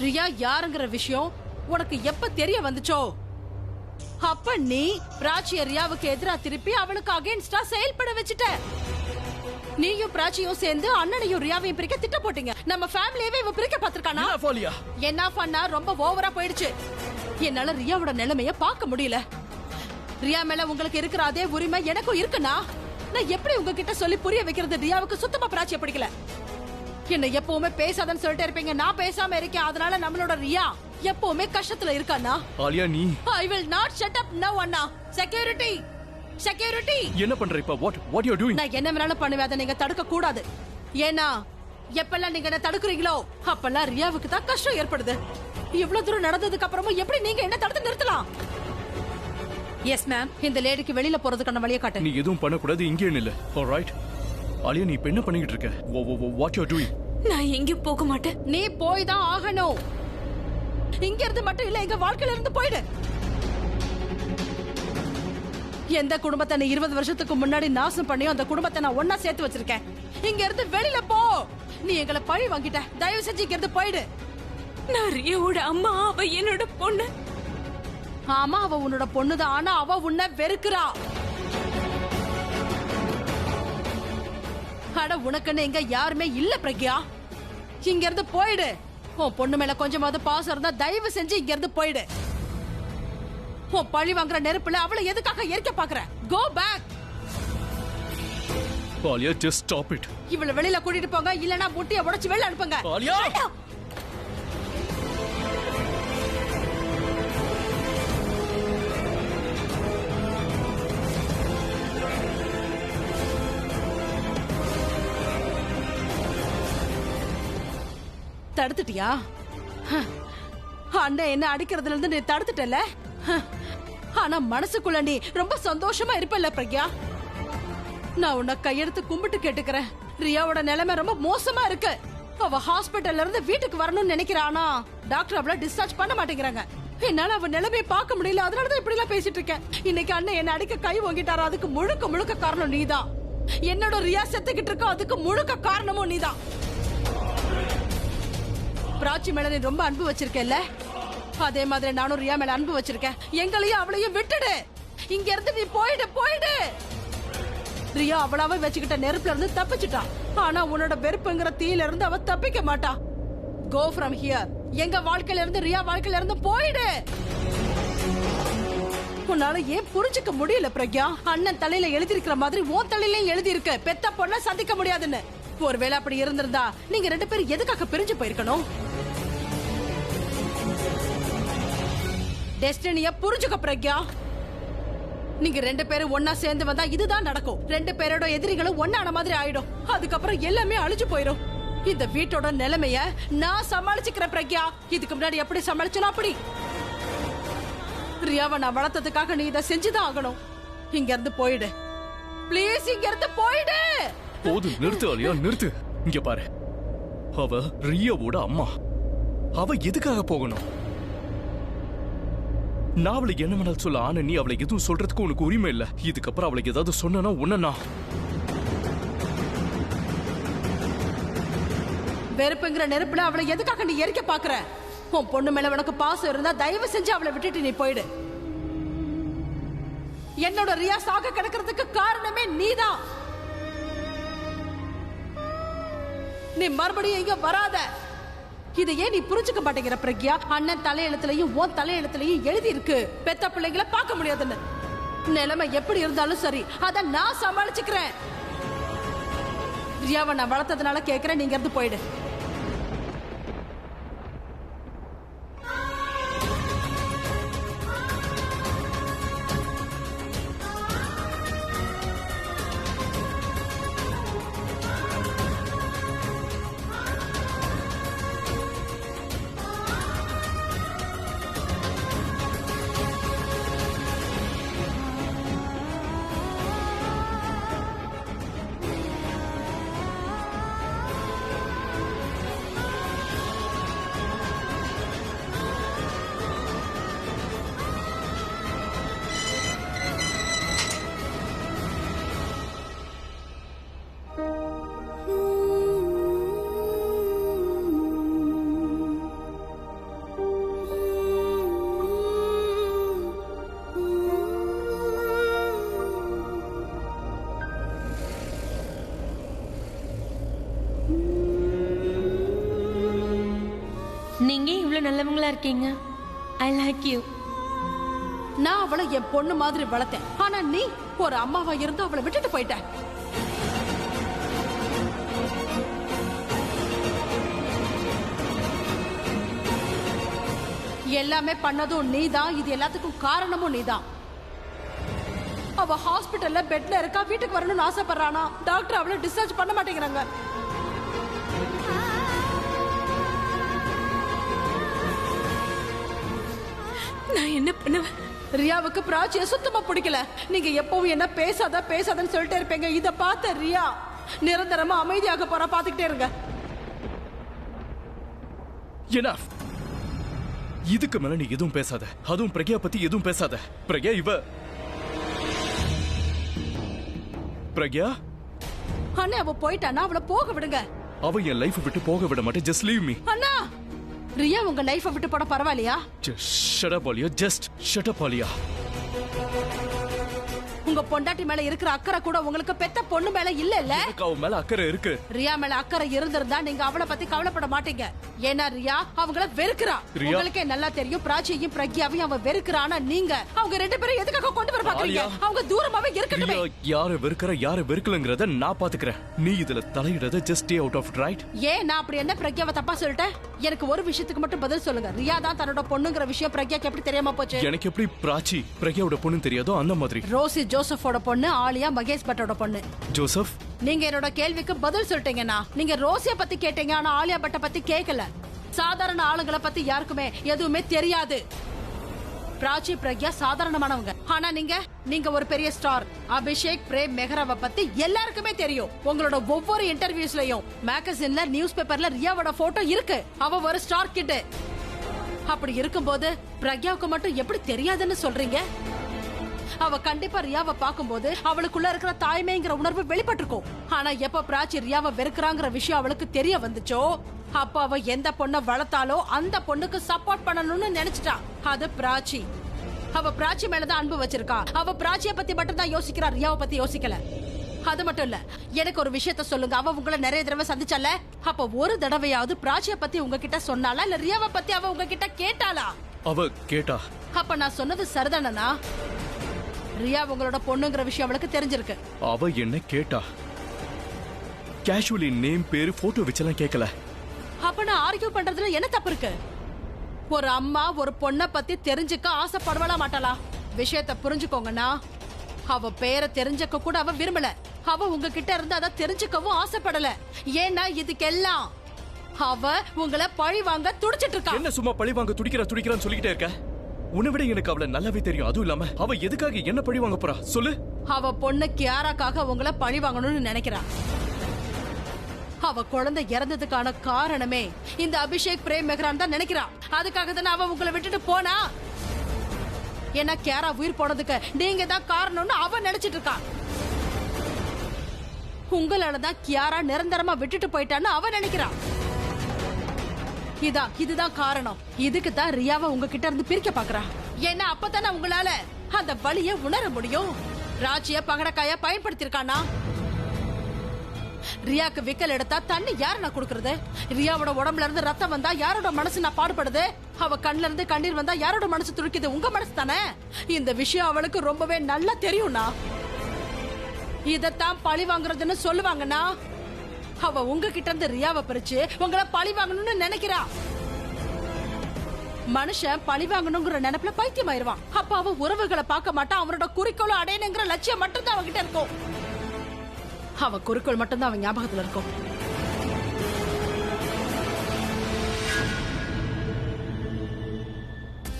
ரியா யாருங்கிற விஷயம் உனக்கு எப்ப தெரிய வந்துச்சோ அப்ப நீ பிராச்சிய ரியாவுக்கு எதிரா திருப்பி அவளுக்கு அகைன்ஸ்டா செயல்பட வச்சுட்ட. நீயும் பிராச்சியும் சேர்ந்து அண்ணனையும் ரியாவையும் பிரிக்க திட்ட போட்டீங்க. நம்ம ஃபேமிலியவே இவ பிரிக்க பாத்துருக்கானா? என்ன பண்ணா ரொம்ப ஓவரா போயிடுச்சு. என்னால ரியாவோட நிலைமைய பார்க்க முடியல. ரியா மேல உங்களுக்கு இருக்கிற அதே உரிமை எனக்கும் இருக்குனா நான் எப்படி உங்ககிட்ட சொல்லி புரிய வைக்கிறது? ரியாவுக்கு சுத்தமா பிராச்சிய பிடிக்கல. என்ன எப்பவுமே பேசாதன்னு சொல்லிட்டு இருப்பீங்க, நான் பேசாம இருக்கேன். அதனால நம்மளோட ரியா எப்பவுமே கஷ்டத்துல இருக்கானா? ஆலியா நீ I will not shut up now Anna. Security security என்ன பண்ற இப்ப? what you are doing? நான் என்ன வேணாலும் பண்ணுவேன், அதை நீங்க தடுக்க கூடாது. ஏன்னா எப்பெல்லாம் நீங்க என்ன தடுக்குறீங்களோ அப்பெல்லாம் ரியாவுக்கு தான் கஷ்டம் ஏற்படுது. இவ்வளவு தூரம் நடந்ததுக்கு அப்புறமும் எப்படி நீங்க என்ன தடுத்து நிறுத்தலாம்? எஸ் மேம், இந்த லேடிக்கு வெளியில போறதுக்கான வழியை காட்டு. நீ எதுவும் பண்ண கூடாது, இங்கே இல்ல. ஆல்ரைட் ஆலியா, நீ இப்ப என்ன பண்ணிட்டு இருக்க? what you are doing? நான் எங்கேயும் போக மாட்டேன். நீ போய் தான் ஆகணும். இங்க இருந்து மட்டும் இல்ல, எங்க வாழ்க்கையில இருந்து போயிடு. எந்த குடும்பத்தை நீ 20 வருஷத்துக்கு முன்னாடி நாசம் பண்ணியோ அந்த குடும்பத்தை நான் ஒன்னா சேர்த்து வச்சிருக்கேன். இங்க இருந்து வெளியில போ. நீ எங்களை பழி வாங்கிட்ட, தயவு செஞ்சு இங்க இருந்து போயிடு. நான் ரியாவோட அம்மா, அவ என்னோட பொண்ணு. ஆமா, அவ உன்னோட பொண்ணுதான். ஆனா அவ உன்னை வெறுக்கிறா. அட, உனக்குன்னு இங்க யாருமே இல்ல பிரக்யா. இங்க இருந்து போயிடு. உன் பொண்ணு மேல கொஞ்சமாவது பாசம் இருந்தா தயவு செஞ்சு இங்க இருந்து போயிடு. உன் பழி வாங்குற நெருப்புல அவளை எதுக்காக எரிக்க பாக்குற? Go back. Alia, just stop it. இவளை வெளியில கூட்டிட்டு போங்க, இல்லனா முட்டியை உடைச்சு வெளில அனுப்புங்க. ஆலியா, தடுத்துட்டியா? அண்ணன் என்ன அடிக்கிறதுல இருந்து நீ தடுத்துட்டல. ஆனா மனசுக்குள்ள நீ ரொம்ப சந்தோஷமா இருப்பல்ல பிரக்யா? நான் உன்னை கையெடுத்து கும்பிட்டு கேட்டுக்கிறேன். ரியாவோட நிலைமை ரொம்ப மோசமா இருக்கு. அவ ஹாஸ்பிட்டல்ல இருந்து வீட்டுக்கு வரணும்னு நினைக்கிறானா டாக்டர் அவளை டிஸ்சார்ஜ் பண்ண மாட்டேங்கிறாங்க. என்னால அவ நிலைமையை பார்க்க முடியல. அதனாலதான் இப்படி எல்லாம் பேசிட்டு இருக்கேன். இன்னைக்கு அண்ணன் என்ன அடிக்க கை வாங்கிட்டாரா, அதுக்கு முழுக்க முழுக்க காரணம் நீதான். என்னோட ரியா செத்துக்கிட்டு இருக்கோ அதுக்கு முழுக்க காரணமும் நீதான். பிராச்சி மேல நீ ரொம்ப அன்பு வச்சிருக்கேல்ல, அதே மாதிரி நானும் ரியா மேல அன்பு வச்சிருக்கேன். எங்களையும் அவளையும் விட்டுடு. இங்க இருந்து நீ போயிடு போயிடு. ரியா அவளாவே வச்சுக்கிட்ட நெருப்புல இருந்து தப்பிச்சுட்டான். ஆனா உன்னோட வெறுப்புங்கிற தீயில இருந்து அவ தப்பிக்க மாட்டா. Go from here. எங்க வாழ்க்கையில இருந்து ரியா வாழ்க்கையில இருந்து போயிடு. உன்னால ஏன் புரிஞ்சுக்க முடியல பிரக்யா? அண்ணன் தலையில எழுதிருக்கிற மாதிரி உன் தலையில எழுதி இருக்கு, பெத்த பொண்ண சந்திக்க முடியாதுன்னு. ஒருவேளை அப்படி இருந்திருந்தா நீங்க 2 பேரும் எதுக்காக பிரிஞ்சு போயிருக்கணும்? டெஸ்டினிய புரிஞ்சுக்க பிரக்யா. நீங்க 2 பேரும் ஒன்னா சேர்ந்து வந்தா இதுதான் நடக்கும். 2 பேரோட எதிரிகளும் ஒன்னான மாதிரி ஆயிடும். அதுக்கப்புறம் எல்லாமே அழிஞ்சு போயிடும். இந்த வீட்டோட நிலைமைய நான் சமாளிச்சுக்கிற பிரக்யா. இதுக்கு முன்னாடி எப்படி சமாளிச்சனோ அப்படி. ரியாவை நான் வளர்த்ததுக்காக நீ இதை செஞ்சுதான் ஆகணும். இங்க இருந்து போயிடு பிளீஸ். இங்க இருந்து போயிடு. போதும், நிறுத்து ஆலியா, நிறுத்து. இங்க பாரு, அவ ரியாவோட அம்மா. அவ எதுக்காக போகணும்? நான் அவளை என்ன வேணாலும் சொல்ல. ஆனா நீ அவளை எதுவும் சொல்றதுக்கு உனக்கு உரிமை இல்ல. இதுக்கப்புறம் அவளுக்கு ஏதாவது சொன்னா உன்ன வெறுப்புங்கிற நெருப்புல அவளை எதுக்காக நீ எரிக்க பாக்குற? உன் பொண்ணு மேல உனக்கு பாசம் இருந்தா தயவு செஞ்சு அவளை விட்டுட்டு நீ போயிடு. என்னோட ரியா சாக கிடக்கிறதுக்கு காரணமே நீதான். நீ மறுபடியும் இங்க வராத. இதை ஏன் நீ புரிஞ்சுக்க மாட்டேங்கிற பிரக்யா? அண்ணன் தலையெழுத்துலயும் உன் தலையெழுத்துலயும் எழுதி இருக்கு, பெத்த பிள்ளைங்களை பார்க்க முடியாதுன்னு. நிலைமை எப்படி இருந்தாலும் சரி, அத நான் சமாளிச்சுக்கிறேன். ரியாவை நான் வளர்த்ததுனால கேட்கிறேன், நீங்க இருந்து போயிடு. நீங்க இவ்வளவு நல்லவங்களா இருக்கீங்க. I like you. நான் அவளை என் பொண்ணு மாதிரி வளர்த்தேன். ஆனா நீ ஒரு அம்மாவா இருந்து அவளை விட்டுட்டு போயிட்ட. எல்லாமே பண்ணதும் நீதான். இது எல்லாத்துக்கும் காரணமும் நீதான். அவ ஹாஸ்பிட்டல்ல பெட்ல இருக்கா, வீட்டுக்கு வரணும்னு ஆசைப்படுறானா. டாக்டர் அவளை டிஸ்சார்ஜ் பண்ண மாட்டேங்கிறாங்க. நான் என்ன பண்ணுவேன்? ரியாவுக்கு பிராச்சிய சுத்தமா பிடிக்கல. நீங்க எப்பவும் என்ன பேசாதன்னு சொல்லிட்டே இருப்பீங்க. இத பார்த்த ரியா நிரந்தரமா அமைதியாக போற. பாத்துக்கிட்டே இருங்க. Enough. இதுக்கு மேல நீ எதுவும் பேசாத. அதுவும் பிரக்யா பத்தி எதுவும் பேசாத. பிரக்யா பிரக்யா அண்ணா அவ போயிட்டானா அவளை போக விடுங்க. அவ என் லைஃப் விட்டு போக விட மாட்டேன். Just leave me. அண்ணா ரியா உங்க லைஃப விட்டு போட பரவாயில்லையா? Shut up Alia. Just shut up Alia. உங்க பொண்டாட்டி மேல இருக்கிற அக்கறை கூட உங்களுக்கு பெத்த பொண்ணு மேல இல்ல. எனக்கு அவ மேல அக்கறை இருக்கு. ரியா மேல அக்கறை இருந்திருந்தா நீங்க அவளை பத்தி கவலைப்பட மாட்டீங்க. ஏன்னா ரியா அவங்கள வெறுக்கிறா. உங்களுக்கே நல்லா தெரியும். பிராச்சியையும் பிரக்யாவையும் அவ வெறுக்கிறா. ஆனா நீங்க அவங்க ரெண்டு பேரும் எதுக்காக கொண்டு வர பாக்குறீங்க? அவங்க தூரமாவே இருக்கட்டுமே. யாரை வெறுக்கிற யாரை வெறுக்கலங்கறத நான் பாத்துக்கிறேன். நீ இதுல தலையிடத just stay out of right. ஏன் நான் அப்படி என்ன பிரக்யாவை தப்பா சொல்லிட்டேன்? எனக்கு ஒரு விஷயத்துக்கு மட்டும் பதில் சொல்லுங்க. ரியா தான் தன்னோட பொண்ணுங்கிற விஷயம் பிரக்யாக்கு எப்படி தெரியாம போச்சு? எனக்கு எப்படி பிராச்சி பிரக்யாவோட பொண்ணு தெரியாதோ அந்த மாதிரி. ரோசி ஜோசஃபோட பொண்ணு, ஆலியா மகேஷ் பட்டோட பொண்ணு. ஜோசப், நீங்க என்னோட கேள்விக்கு பதில் சொல்லிட்டீங்கன்னா, நீங்க ரோசிய பத்தி கேட்டீங்க ஆனா ஆலியா பட்ட பத்தி கேட்கல. சாதாரண ஆளுங்களை பத்தி யாருக்குமே எதுவுமே தெரியாது. பிராச்சி பிரக்யா சாதாரணமானவங்க. ஆனா நீங்க ஒரு பெரிய ஸ்டார். அபிஷேக் பிரேம் மெஹராவை பத்தி எல்லாருக்குமே தெரியும். உங்களோட ஒவ்வொரு இன்டர்வியூஸ்லயும் மேகசின்ல நியூஸ் பேப்பர்ல ரியாவோட போட்டோ இருக்கு. அவ ஒரு ஸ்டார் கிட். அப்படி இருக்கும்போது பிரக்யாவுக்கு மட்டும் எப்படி தெரியாதுன்னு சொல்றீங்க? அவ கண்டிப்பா ரியாவை பாக்கும்போது அவளுக்குள்ள இருக்கிற தாய்மைங்கிற உணர்வு வெளிப்பட்டிருக்கும். ஆனா எப்ப பிராச்சி ரியாவை வெறுக்கிறாங்கிற விஷயம் அவளுக்கு தெரிய வந்துச்சோ, அப்ப அவ எந்த பொண்ணை வளர்த்தாலோ அந்த பொண்ணுக்கு சப்போர்ட் பண்ணணும்னு நினைச்சிட்டா. அது பிராச்சி. அவ பிராச்சி மேலதான் அன்பு வச்சிருக்கா. அவ பிராச்சிய பத்தி மட்டும் தான் யோசிக்கிறா, ரியாவை பத்தி யோசிக்கல. அது மட்டும் இல்ல, எனக்கு ஒரு விஷயத்த சொல்லுங்க. அவ உங்களை நிறைய தடவை சந்திச்சால, அப்ப ஒரு தடவையாவது பிராச்சிய பத்தி உங்ககிட்ட சொன்னாலா, இல்ல ரியாவை பத்தி அவ உங்ககிட்ட கேட்டாளா? அவ கேட்டா. அப்ப நான் சொன்னது சரிதானா? ரியா உங்களோட பொண்ணுங்கிற விஷயம் அவளுக்கு தெரிஞ்சிருக்கு. அவ என்ன கேட்டா. கேஷுவலி நேம் பேரு போட்டோ வச்செல்லாம் கேட்கல. அப்ப நான் ஆர்கியூ பண்றதுல என்ன தப்பு இருக்கு? ஒரு அம்மா ஒரு பொண்ணை பத்தி தெரிஞ்சுக்க ஆசைப்படவளா மாட்டாளா? விஷயத்தை புரிஞ்சுக்கோங்கன்னா, அவ பேரை தெரிஞ்சுக்க கூட அவ விரும்பல. அவ உங்ககிட்ட இருந்து அதை தெரிஞ்சுக்கவும் ஆசைப்படல. ஏன்னா இதுக்கெல்லாம் அவ உங்களை பழி வாங்க துடிச்சிட்டு இருக்கா. என்ன சும்மா பழி வாங்க துடிக்கிறான்னு சொல்லிக்கிட்டே இருக்க? உன்னை விட எனக்கு அவளை நல்லாவே தெரியும். அதுவும் இல்லாம அவ எதுக்காக என்ன பழி வாங்க போறா சொல்லு. அவ பொண்ணு கியாராக்காக உங்களை பழி வாங்கணும்னு நினைக்கிறா. அவ குழந்தை இறந்ததுக்கான காரணமே இந்த அபிஷேக் பிரேம் மெஹ்ரான் தான் நினைக்கிறா. அதுக்காக தானே அவ உங்களை விட்டுட்டு போனா. ஏன்னா கியாரா உயிர் போனதுக்கு நீங்க தான் காரணம்னு அவ நினைச்சிட்டு இருக்கா. உங்களாலதான் கியாரா நிரந்தரமா விட்டுட்டு போயிட்டான்னு அவ நினைக்கிறா. இதுதான் காரணம். இதுக்கு தான் ரியாவை உங்ககிட்ட இருந்து பிரிக்க பாக்குறா. ஏன்னா அப்பதானே உங்களால அந்த வலிய உணர முடியும். ராஜிய பகடக்காய பயன்படுத்திருக்கானா? ரியாக்கு விக்கல் எடுத்தா தண்ணி யாரு நான் கொடுக்கறது? ரியாவோட உடம்புல இருந்து ரத்தம் வந்தா யாரோட மனசு நான் பாடுபடுது? அவ கண்ணுல இருந்து கண்ணீர் வந்தா யாரோட மனசு துடிக்குது? உங்க மனசு தானே. இந்த விஷயம் அவளுக்கு ரொம்பவே நல்லா தெரியும்னா. இதத்தான் பழி வாங்குறதுன்னு சொல்லுவாங்கன்னா, அவ உங்ககிட்ட இருந்து ரியாவை பிரிச்சு உங்களை பழி வாங்கணும்னு நினைக்கிறா. மனுஷன் பழி வாங்கணுங்கிற நினைப்புல பைத்தியமாயிருவான். அப்ப அவ உறவுகளை பார்க்க மாட்டான். அவனோட குறிக்கோள் அடையணுங்கிற லட்சியம் மட்டும்தான் அவகிட்ட இருக்கும். அவ குறிக்கோள் மட்டும்தான் அவன் ஞாபகத்துல இருக்கும்.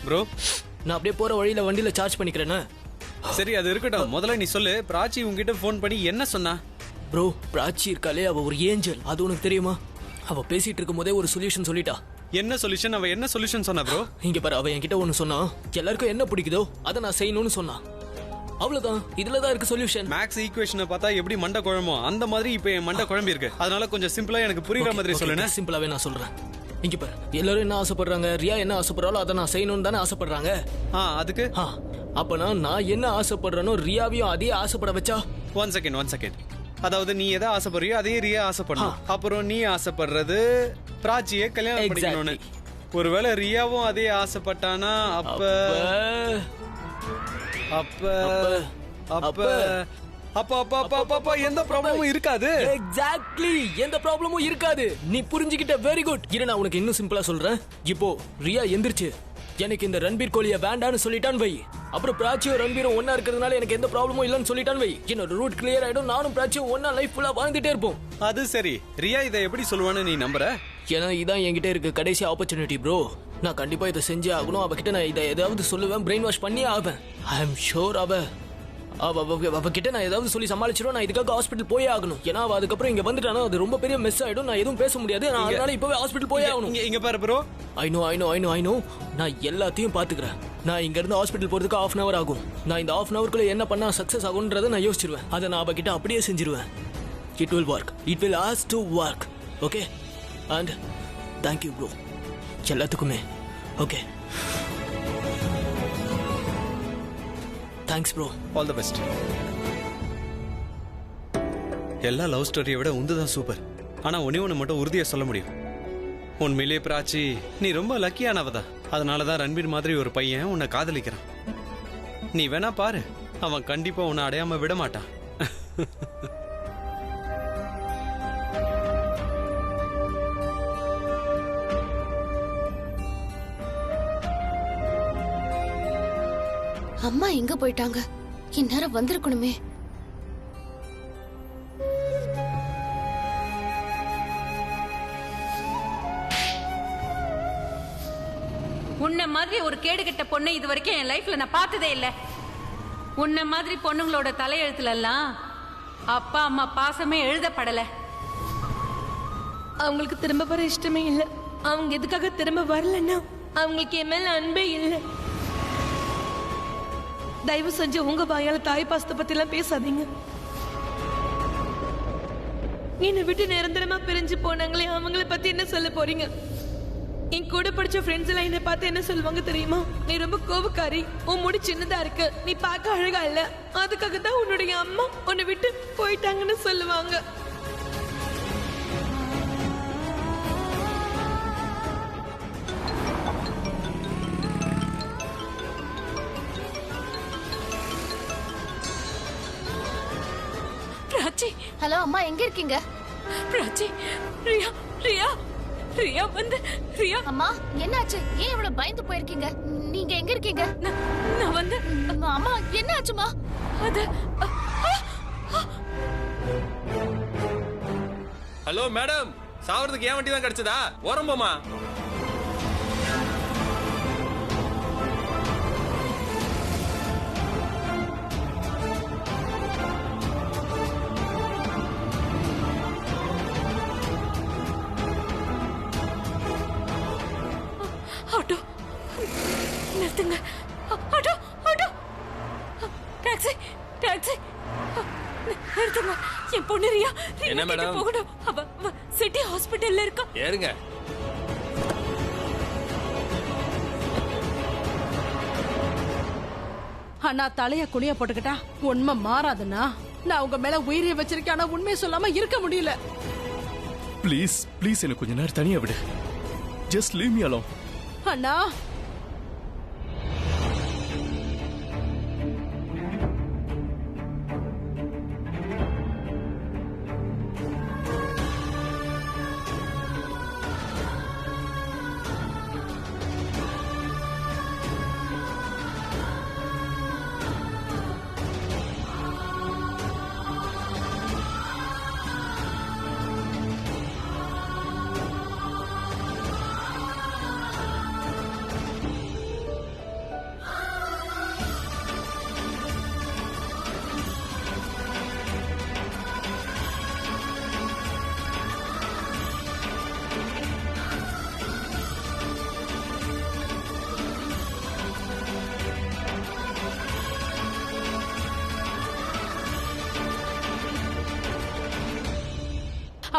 ப்ரோ, நான் அப்படியே போற வழியில வண்டியில சார்ஜ் பண்ணிக்கிறேன்னா. சரி அது இருக்கட்டும். முதல்ல நீ சொல்லு, பிராச்சி உங்ககிட்ட போன் பண்ணி என்ன சொன்னா? ப்ரோ, பிராச்சி இருக்காளே, அவ ஒரு ஏஞ்சல். அது உனக்கு தெரியுமா? அவ பேசிட்டு இருக்கும் போதே ஒரு சொல்யூஷன் சொல்லிட்டா. என்ன சொல்யூஷன்? அவ என்ன சொல்யூஷன் சொன்னா ப்ரோ? இங்க பாரு, அவ என்கிட்ட ஒன்னு சொன்னா, எல்லாருக்கும் என்ன பிடிக்குதோ அதை நான் செய்யணும்னு சொன்னா. அவ்வளவுதான். இதுலதான் இருக்கு சொல்யூஷன். மேக்ஸ் ஈக்குவேஷனை பார்த்தா எப்படி மண்டை குழம்போ அந்த மாதிரி இப்ப என் மண்டை குழம்பி இருக்கு. அதனால கொஞ்சம் சிம்பிளா எனக்கு புரியுற மாதிரி சொல்லுங்க. சிம்பிளாவே நான் சொல்றேன். இங்க பாரு, எல்லாரும் என்ன ஆசைப்படுறாங்க? ரியா என்ன ஆசைப்படுறாளோ அதை நான் செய்யணும்னு தானே ஆசைப்படுறாங்க. அதுக்கு அப்பனா நான் என்ன ஆசைப்படுறேனோ ரியாவையும் அதே ஆசைப்பட வச்சா? One second. அதாவது நீ எதை ஆசைப்படுறியோ அதே ரியா ஆசைப்படணும். அப்புறம் நீ ஆசைப்படுறது பிராச்சியை கல்யாணம் பண்ணிக்கணும்னு. ஒருவேளை ரியாவும் அதே ஆசைப்பட்டானா அப்ப அப்ப அப்ப அப்ப அப்ப அப்ப அப்ப அப்ப எந்த ப்ராப்ளமும் இருக்காது. எக்ஸாக்ட்லி, எந்த ப்ராப்ளமும் இருக்காது. நீ புரிஞ்சுக்கிட்ட, வெரி குட். இரு, நான் உனக்கு இன்னும் சிம்பிளா சொல்றேன். இப்போ ரியா எந்திரிச்சு எனக்கு இந்த ரன்பீர் கோலியை வேண்டான்னு சொல்லிட்டான் வை, அப்புறம் பிராச்சியும் ரன்பீரும் ஒன்னா இருக்கிறதுனால எனக்கு எந்த ப்ராப்ளமும் இல்லைன்னு சொல்லிட்டான் வை, என்னோட ரூட் கிளியர் ஆயிடும். நானும் பிராச்சியும் ஒன்னா லைஃப் ஃபுல்லா வாழ்ந்துட்டே இருப்போம். அது சரி, ரியா இதை எப்படி சொல்லுவான்னு நீ நம்புற? ஏன்னா இதான் என்கிட்ட இருக்க கடைசி ஆப்பர்ச்சுனிட்டி ப்ரோ. நான் கண்டிப்பா இதை செஞ்சே ஆகணும். அவகிட்ட நான் இதை ஏதாவது சொல்லுவேன், பிரெயின் வாஷ் பண்ணியே ஆவேன். ஐ எம் ஷோர் அவகிட்ட நான் ஏதாவது சொல்லி சமாளிச்சிடும். நான் இதுக்காக ஹாஸ்பிட்டல் போயே ஆகணும். ஏன்னா அவ அதுக்கப்புறம் இங்க வந்துட்டானா அது ரொம்ப பெரிய மெஸ் ஆயிடும். நான் எதுவும் பேச முடியாது. நான் அதனால இப்பவே ஹாஸ்பிட்டல் போயே ஆகணும். இங்க பாரு ப்ரோ, ஐ நோ நான் எல்லாத்தையும் பாத்துக்கிறேன். நான் இங்க இருந்து ஹாஸ்பிட்டல் போறதுக்கு 1/2 hour ஆகும். நான் இந்த 1/2 hourக்குள்ள என்ன பண்ணா சக்சஸ் ஆகும்ன்றதை நான் யோசிச்சிருவேன். அதை நான் அவகிட்ட அப்படியே செஞ்சிருவேன். It will work, it will has to work. Okay, and thank you bro எல்லாத்துக்குமே. Okay, thanks bro. All the best. எல்லா லவ் ஸ்டோரியை விட உந்துதான் சூப்பர். ஆனா ஒண்ணு மட்டும் உறுதியா சொல்ல முடியும். உண்மையிலேயே பிராச்சி, நீ ரொம்ப லக்கியானவதான். அதனாலதான் ரன்பீர் மாதிரி ஒரு பையன் உன்னை காதலிக்கிறான். நீ வேணா பாரு, அவன் கண்டிப்பா உன்னை அடையாம விட மாட்டான். அம்மா எங்க போயிட்டாங்க? இந்நேரம் வந்திருக்கணுமே. உன்ன மாதிரி ஒரு கேடுகெட்ட பொண்ணை இது வரைக்கும் என் லைஃப்ல நான் பார்த்ததே இல்ல. உன்ன மாதிரி பொண்ணுங்களோட தலையெழுத்துல எல்லாம் அப்பா அம்மா பாசமே எழுதப்படல. அவங்களுக்கு திரும்ப வர இஷ்டமே இல்ல. அவங்க எதுக்காக திரும்ப வரலன்னா அவங்களுக்கு என் மேல அன்பே இல்லை. தயவு செஞ்சு உங்க வாயால தாய் பாசத்தை பத்தி எல்லாம் பேசாதீங்க. என்னை விட்டு நிரந்தரமா பிரிஞ்சு போனாங்களே, அவங்கள பத்தி என்ன சொல்ல போறீங்க? என் கூட படிச்ச ஃப்ரெண்ட்ஸ் எல்லாம் என்னை பார்த்து என்ன சொல்லுவாங்க தெரியுமா? நீ ரொம்ப கோவக்காரி, உன் முடி சின்னதா இருக்கு, நீ பார்க்க அழகா இல்ல, அதுக்காக தான் உன்னுடைய அம்மா உன்னை விட்டு போயிட்டாங்கன்னு சொல்லுவாங்க. பிராச்சி, ஹலோ அம்மா, எங்க இருக்கீங்க? பிராச்சி, ரியா ரியா ரியா வந்து ரியா. அம்மா என்னாச்சு? ஏன் இவ்வளவு பயந்து போயிருக்கீங்க? நீங்க எங்க இருக்கீங்க? நான் வந்து அம்மா என்ன ஆச்சுமா? அது ஹலோ மேடம், சாவறதுக்கு ஏன் வண்டி தான் கிடைச்சதா? ஓரம்பமா ஆட்டோ நிறுத்துங்க. ஆட்டோ ஆட்டோ டாக்ஸி டாக்ஸி நிறுத்துங்க. என் பொண்ணு ரியா என்ன மேடம்? போகணும். அவ சிட்டி ஹாஸ்பிட்டல்ல இருக்கா. ஏறுங்க. அண்ணா தலைய குனிய போட்டுக்கிட்டா உண்மை மாறாதுண்ணா. நான் உங்க மேல உயிரிய வச்சிருக்கேன், ஆனா உண்மையை சொல்லாம இருக்க முடியல. ப்ளீஸ் ப்ளீஸ் எனக்கு கொஞ்ச நேரம் தனியா விடு. Just leave me alone. அண்ணா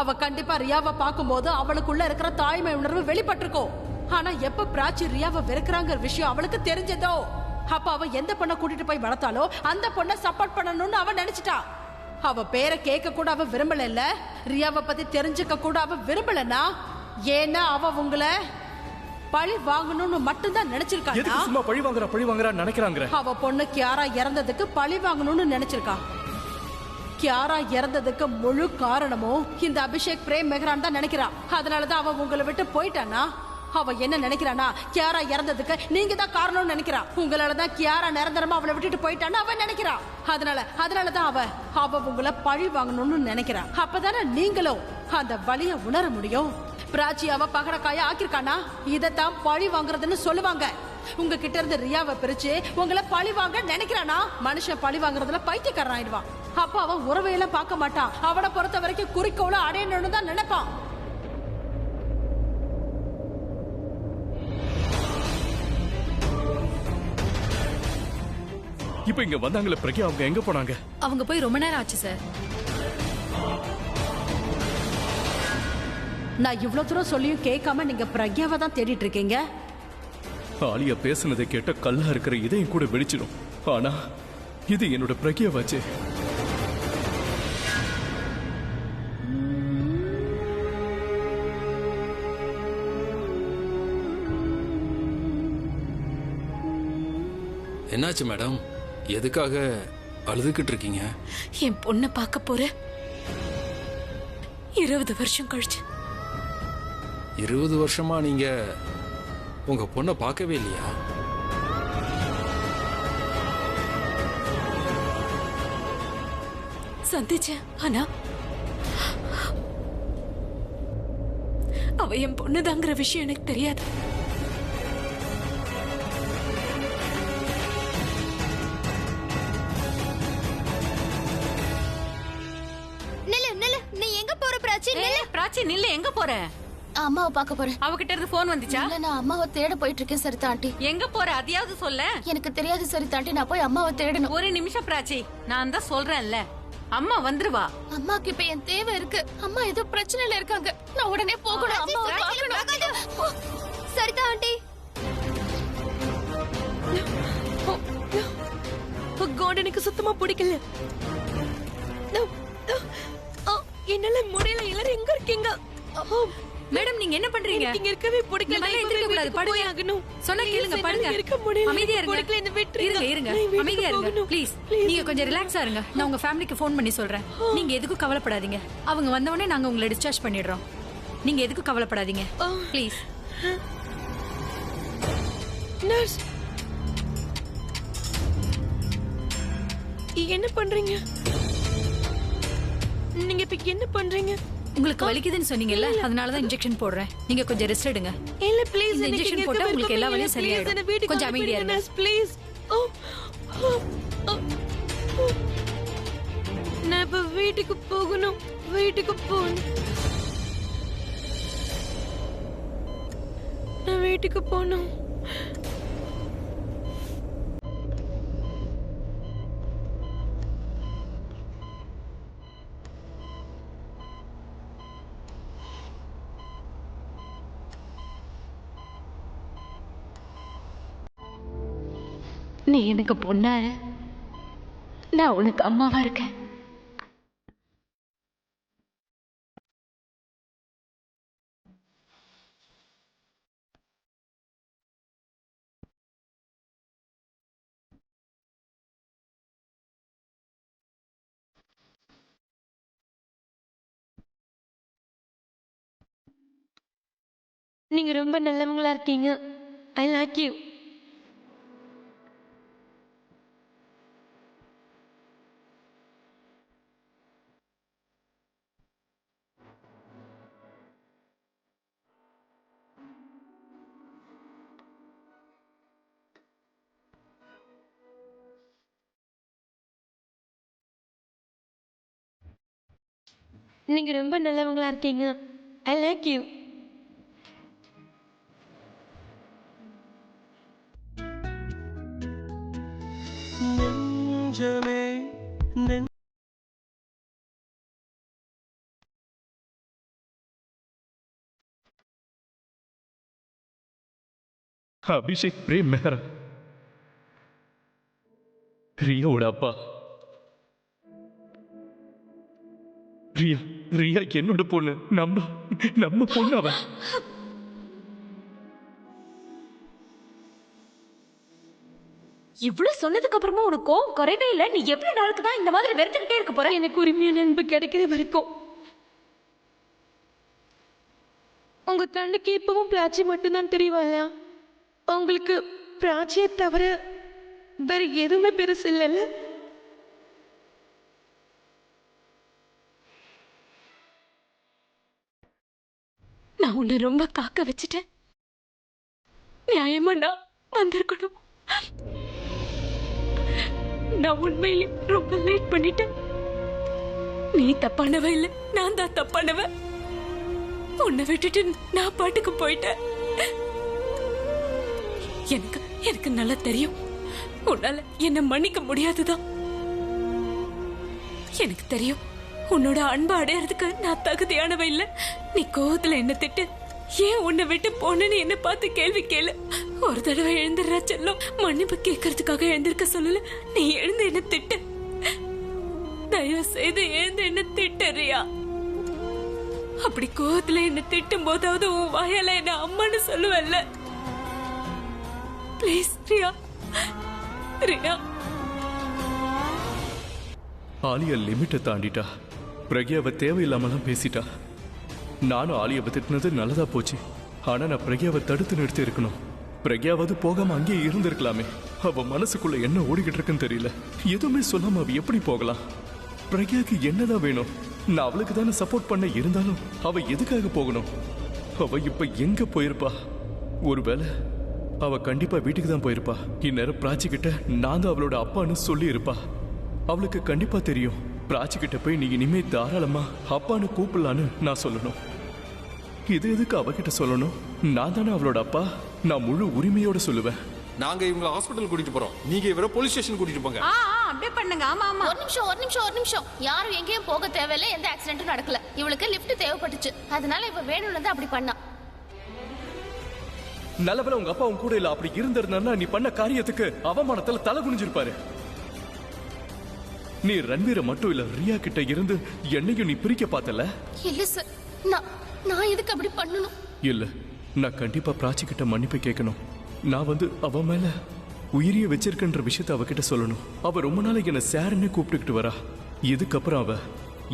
அவ கண்டிப்பா ரியாவை பார்க்கும்போது அவளுக்குள்ள இருக்கிற தாய்மை உணர்வு வெளிப்பட்டிருக்கும். ஆனா எப்ப பிராச்சி ரியாவை வெறுக்கிறாங்கிற விஷயம் அவளுக்கு தெரிஞ்சதோ, அப்ப அவ எந்த பொண்ணை கூட்டிட்டு போய் வளர்த்தாலோ அந்த பொண்ணை சப்போர்ட் பண்ணணும்னு அவ நினைச்சிட்டா. அவ பேரை கேட்க கூட அவ விரும்பல, ரியாவை பத்தி தெரிஞ்சுக்க கூட அவ விரும்பலனா. ஏன்னா அவ உங்களை பழி வாங்கணும்னு மட்டும்தான் நினைச்சிருக்காங்க. எதுக்கு சும்மா பழி வாங்குறா நினைக்கிறாங்க. அவ பொண்ணு கியாரா இறந்ததுக்கு பழி வாங்கணும்னு நினைச்சிருக்கா. கியாரா இறந்ததுக்கு முழு காரணமும் இந்த அபிஷேக் பிரேம் மெஹ்ரான் தான் நினைக்கிறா. அதனாலதான் அவ உங்களை விட்டு போயிட்டானா. அவ என்ன நினைக்கிறானா, கியாரா இறந்ததுக்கு நீங்க தான் காரணம்னு நினைக்கிறா. உங்களாலதான் கியாரா நிரந்தரமா அவளை விட்டுட்டு போயிட்டான்னு அவ நினைக்கிறா. அதனாலதான் அவ உங்களை பழி வாங்கணும்னு நினைக்கிறா. அப்பதானே நீங்களும் அந்த வலிய உணர முடியும். பிராச்சி அவ பகடக்காய ஆக்கிருக்கானா, இதத்தான் பழி வாங்குறதுன்னு சொல்லுவாங்க. உங்ககிட்ட இருந்து ரியாவை பிரிச்சு உங்களை பழி வாங்க நினைக்கிறானா. மனுஷன் பழி வாங்குறதுல பைத்தியக்காரன் ஆயிடுவான். அப்ப அவன் உறவையெல்லாம் பார்க்க மாட்டான். அவனை பொறுத்த வரைக்கும் குறிக்கோள அடையணும்னு தான் நினைப்பான். இப்ப இங்க வந்தாங்களே பிரக்யா, அவங்க எங்க போனாங்க? அவங்க போய் ரொம்ப நேரம் ஆச்சு சார். நான் இவ்வளவு தூரம் சொல்லியும் கேட்காம நீங்க பிரக்யாவை தான் தேடிட்டு இருக்கீங்க. ஆலியா பேசுனதை கேட்ட கல்லா இருக்கிற இதையும் கூட வெடிச்சிடும். ஆனா இது என்னோட பிரக்யாவாச்சே. என்னாச்சு மேடம்? எதுக்காக அழுதுகிட்டு இருக்கீங்க? என் பொண்ணை பார்க்க போற 20 வருஷம் கழிச்சு. 20 வருஷமா நீங்க உங்க பொண்ணை பார்க்கவே இல்லையா? சந்திச்சேன், ஆனா அவ என் பொண்ணுதாங்கிற விஷயம் எனக்கு தெரியாது. பிராச்சி நில்லு, எங்க போற? அம்மாவை பார்க்க போறேன். அவகிட்ட இருந்து போன் வந்துச்சா? இல்ல, நான் அம்மாவை தேட போயிட்டு இருக்கேன் சரிதா ஆண்டி. எங்க போற அதையாவது சொல்ல. எனக்கு தெரியாது சரிதா ஆண்டி, நான் போய் அம்மாவை தேடணும். ஒரு நிமிஷம் பிராச்சி, நான் தான் சொல்றேன்ல, அம்மா வந்துருவா. அம்மாக்கு இப்ப என் தேவை இருக்கு. அம்மா ஏதோ பிரச்சனையில இருக்காங்க. நான் உடனே போகணும். அம்மாவை பார்க்கணும். சரிதா ஆண்டி. காட், எனக்கு சுத்தமா பிடிக்கல. என்னால முடியல. எல்லாரும் எங்க இருக்கீங்க? மேடம், நீங்க என்ன பண்றீங்க? இங்க இருக்கவே பிடிக்கல. நான் எந்திரிக்க கூடாது, படுங்க. சொன்னா கேளுங்க, படுங்க. இருக்க முடியல. அமைதியா இருங்க. பிடிக்கல, இந்த வீட்டு இருங்க அமைதியா இருங்க ப்ளீஸ். நீங்க கொஞ்சம் ரிலாக்ஸா இருங்க. நான் உங்க ஃபேமிலிக்கு ஃபோன் பண்ணி சொல்றேன். நீங்க எதுக்கும் கவலைப்படாதீங்க. அவங்க வந்த உடனே நாங்க உங்களை டிஸ்சார்ஜ் பண்ணிடுறோம். நீங்க எதுக்கும் கவலைப்படாதீங்க ப்ளீஸ். நர்ஸ், என்ன பண்றீங்க? நீங்க இப்ப என்ன பண்றீங்க? உங்களுக்கு வலிக்குதுன்னு சொன்னீங்கல்ல, அதனால தான் இன்ஜெக்ஷன் போடுறேன். நீங்க கொஞ்சம் ரெஸ்ட் எடுங்க. இல்ல ப்ளீஸ், இந்த இன்ஜெக்ஷன் போட்டா உங்களுக்கு எல்லா வலியும் சரியாயிடும். கொஞ்சம் அமைதியா இருங்க ப்ளீஸ். நான் இப்ப வீட்டுக்கு போகணும். நான் வீட்டுக்கு போகணும். நீ எனக்கு பொண்ணாரு, நான் உனக்கு அம்மாவா இருக்கேன். நீங்க ரொம்ப நல்லவங்களா இருக்கீங்க. I like you. நீங்க ரொம்ப நல்லவங்களா இருக்கீங்க. I like you. Abhishek Prem Mehra, ரியாவோட அப்பா. ரியா என்னோட பொண்ணு. நம்ம பொண்ணு அவ. இவ்வளவு சொன்னதுக்கு அப்புறமா உனக்கு கோவம் குறைவே இல்லை. நீ எவ்வளவு நாளுக்கு தான் இந்த மாதிரி வெறுத்துக்கிட்டே இருக்க போற? எனக்கு உரிமையான அன்பு கிடைக்கிற வரைக்கும். உங்க கண்ணுக்கு இப்பவும் பிராச்சி மட்டும்தான் தெரியவாயா? உங்களுக்கு பிராச்சியை தவிர வேற எதுவுமே பெருசு இல்லைல்ல? நான் உன்னை ரொம்ப காக்க வச்சுட்டேன். நியாயமா நான் வந்திருக்கணும். நான் உண்மையிலே ரொம்ப லேட் பண்ணிட்டேன். நீ தப்பானவ இல்ல, நான் தான் தப்பானவ. உன்னை விட்டுட்டு நான் பாட்டுக்கு போயிட்டேன். எனக்கு நல்லா தெரியும் உன்னால என்ன மன்னிக்க முடியாதுதான். எனக்கு தெரியும் உன்னோட அன்பை அடையறதுக்கு நான் தகுதியானவ இல்ல. நீ கோவத்துல என்ன திட்டு ஏன் உன்னை விட்டு போனேன்னு என்ன பார்த்து கேள்வி கேளு. ஒரு தடவை எழுந்துடுறா செல்லம். மன்னிப்பு கேட்கறதுக்காக எழுந்திருக்க சொல்லல. நீ எழுந்து என்ன திட்டு. தயவு செய்து எழுந்து என்ன திட்டுறியா? அப்படி கோவத்துல என்ன திட்டும் போதாவது உன் வாயால என்ன அம்மான்னு சொல்லுவல்ல. பிளீஸ் ரியா, ரியா. ஆலியா லிமிட்டை தாண்டிட்டா. பிரக்யாவை தேவையில்லாமலாம் பேசிட்டா. நானும் ஆலியாவை திட்டினது நல்லதா போச்சு. ஆனா நான் பிரக்யாவை தடுத்து நிறுத்தி இருக்கணும். பிரக்யாவது போகாம அங்கேயே இருந்திருக்கலாமே. அவ மனசுக்குள்ள என்ன ஓடிக்கிட்டு இருக்குன்னு தெரியல. எதுவுமே சொல்லாம அவ எப்படி போகலாம்? பிரக்யாக்கு என்னதான் வேணும்? நான் அவளுக்கு தானே சப்போர்ட் பண்ண. இருந்தாலும் அவ எதுக்காக போகணும்? அவ இப்ப எங்க போயிருப்பா? ஒருவேளை அவ கண்டிப்பா வீட்டுக்கு தான் போயிருப்பா. இந்நேரம் பிராச்சி கிட்ட நான் தான் அவளோட அப்பான்னு சொல்லி இருப்பா. அவளுக்கு கண்டிப்பா தெரியும். பிராச்சி கிட்ட போய் நீ இனிமே தாராளமா அப்பான்னு கூப்பிடலான்னு நான் சொல்லணும். இது எதுக்கு அவகிட்ட சொல்லணும்? நான் தானே அவளோட அப்பா. நான் முழு உரிமையோட சொல்லுவேன். நாங்க இவங்களை ஹாஸ்பிட்டல் கூட்டிட்டு போறோம். நீங்க இவரை போலீஸ் ஸ்டேஷன் கூட்டிட்டு போங்க. அப்படியே பண்ணுங்க. ஆமா ஆமா. ஒரு நிமிஷம். யாரும் எங்கேயும் போக தேவையில்லை. எந்த ஆக்சிடென்ட்டும் நடக்கல. இவளுக்கு லிஃப்ட் தேவைப்பட்டுச்சு. அதனால இவ வேணும்னு அப்படி பண்ணா. நல்லவேளை உங்க அப்பா உன் கூட இல்ல. அப்படி இருந்திருந்தா நீ பண்ண காரியத்துக்கு அவமானத்துல தலை குனிஞ்சிருப்பாரு. நீ ரன்வீரை மட்டும் இல்ல, ரியா கிட்ட இருந்து என்னையும் நீ பிரிக்க பார்த்தல. இல்ல சார், நான் எதுக்கு அப்படி பண்ணணும்? இல்ல, நான் கண்டிப்பா பிராச்சி கிட்ட மன்னிப்பு கேட்கணும். நான் அவ மேல உயிரிய வச்சிருக்கன்ற விஷயத்த அவகிட்ட சொல்லணும். அவ ரொம்ப நாளைக்கு என்ன சார்னே கூப்பிட்டுக்கிட்டு வரா. இதுக்கப்புறம் அவ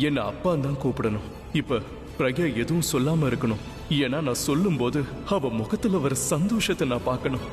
என்ன அப்பான்னு தான் கூப்பிடணும். இப்ப பிரக்யா எதுவும் சொல்லாம இருக்கணும். ஏன்னா நான் சொல்லும் போது அவ முகத்துல வர சந்தோஷத்தை நான் பார்க்கணும்.